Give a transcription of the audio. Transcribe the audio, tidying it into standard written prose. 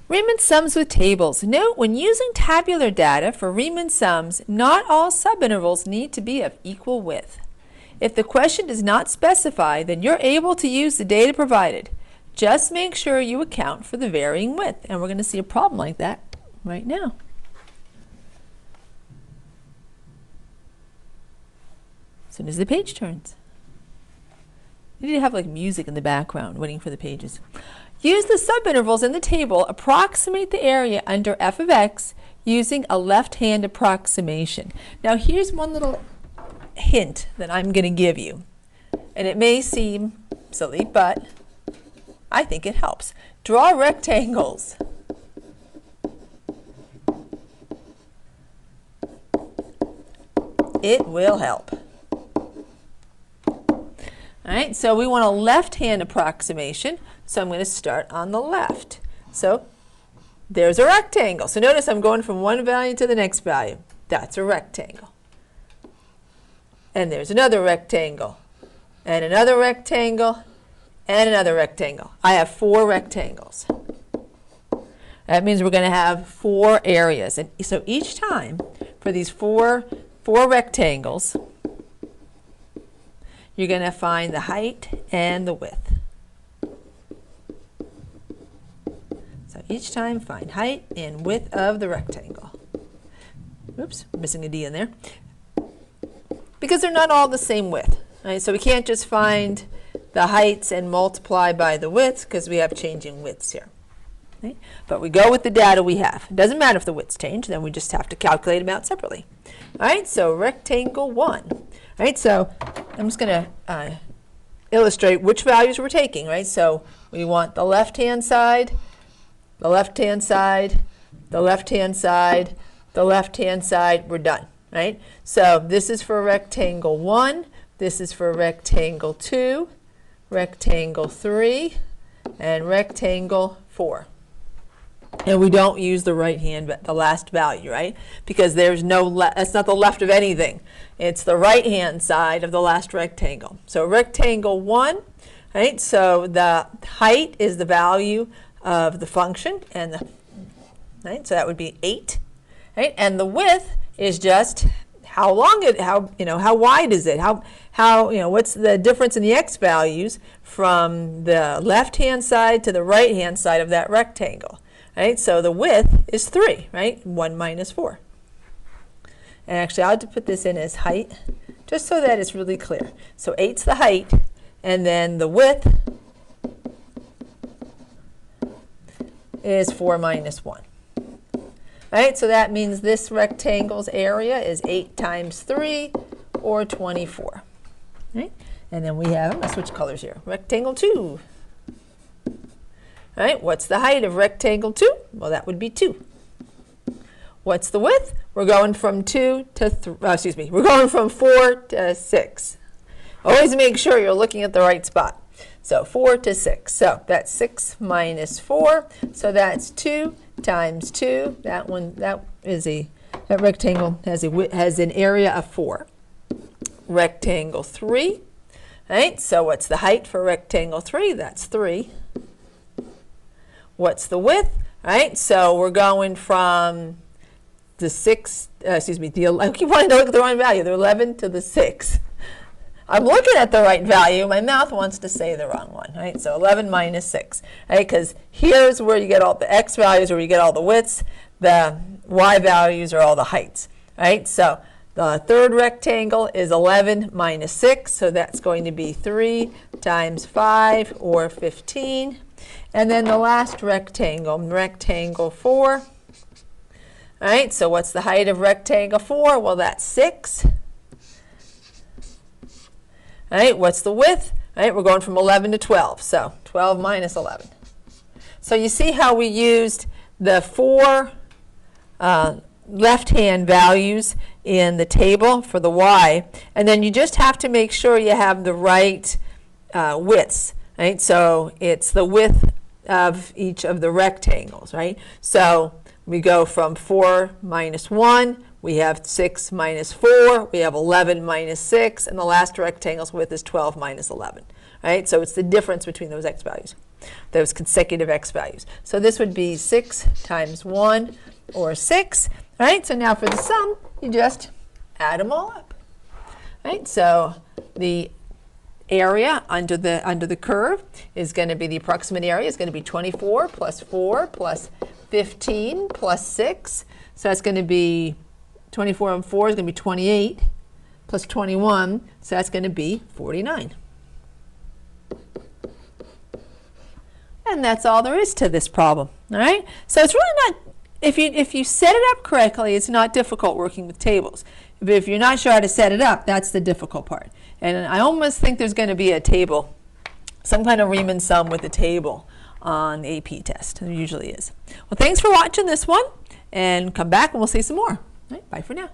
Riemann sums with tables. Note, when using tabular data for Riemann sums, not all subintervals need to be of equal width. If the question does not specify, then you're able to use the data provided. Just make sure you account for the varying width, and we're going to see a problem like that right now. As soon as the page turns. You need to have like music in the background waiting for the pages. Use the subintervals in the table. Approximate the area under f of x using a left-hand approximation. Now here's one little hint that I'm going to give you. And it may seem silly, but I think it helps. Draw rectangles. It will help. All right, so we want a left-hand approximation, so I'm going to start on the left. So there's a rectangle. So notice I'm going from one value to the next value. That's a rectangle. And there's another rectangle, and another rectangle, and another rectangle. I have 4 rectangles. That means we're going to have 4 areas. And so each time for these four rectangles, you're going to find the height and the width. So each time find height and width of the rectangle. Oops, missing a D in there. Because they're not all the same width. Right? So we can't just find the heights and multiply by the widths because we have changing widths here. Okay? But we go with the data we have. It doesn't matter if the widths change, then we just have to calculate them out separately. All right, so rectangle 1. All right, so I'm just going to illustrate which values we're taking, right? So we want the left-hand side, the left-hand side, the left-hand side, the left-hand side. We're done, right? So this is for rectangle 1, this is for rectangle 2, rectangle 3, and rectangle 4. And we don't use the right hand, the last value, right? Because there's no, that's not the left of anything. It's the right hand side of the last rectangle. So rectangle 1, right? So the height is the value of the function, and the, right? So that would be 8, right? And the width is just how long it, how wide is it? What's the difference in the x values from the left hand side to the right hand side of that rectangle? Right, so the width is 3, right? 1 minus 4. And actually, I'll have to put this in as height, just so that it's really clear. So 8's the height, and then the width is 4 minus 1. Right, so that means this rectangle's area is 8 times 3, or 24. Right? And then we have, I'm going to switch colors here, rectangle 2. Right, what's the height of rectangle 2? Well, that would be 2. What's the width? We're going from 2 to we're going from 4 to 6. Always make sure you're looking at the right spot. So 4 to 6. So that's 6 minus 4. So that's 2 times 2. That rectangle has an area of 4. Rectangle 3. Right? So what's the height for rectangle 3? That's 3. What's the width? Right? So we're going from the I keep wanting to look at the wrong value, the 11 to the 6. I'm looking at the right value. My mouth wants to say the wrong one, right? So 11 minus 6, right? Because here's where you get all the x values, where you get all the widths. The y values are all the heights, right? So the third rectangle is 11 minus 6, so that's going to be 3 times 5, or 15. And then the last rectangle, rectangle 4. All right, so what's the height of rectangle 4? Well, that's 6. All right, what's the width? All right, we're going from 11 to 12, so 12 minus 11. So you see how we used the 4 left-hand values in the table for the y, and then you just have to make sure you have the right widths. Right, so it's the width of each of the rectangles, right? So we go from 4 minus 1, we have 6 minus 4, we have 11 minus 6, and the last rectangle's width is 12 minus 11, right? So it's the difference between those x values. those consecutive x values. So this would be 6 times 1, or 6. All right, so now for the sum, you just add them all up. All right, so the area under the curve is going to be, the approximate area is going to be 24 plus 4 plus 15 plus 6. So that's going to be 24 and 4 is going to be 28 plus 21. So that's going to be 49. And that's all there is to this problem. All right. So it's really not, if you set it up correctly, it's not difficult working with tables. But if you're not sure how to set it up, that's the difficult part. And I almost think there's going to be a table, some kind of Riemann sum with a table on the AP test. There usually is. Well, thanks for watching this one, and come back and we'll see some more. All right, bye for now.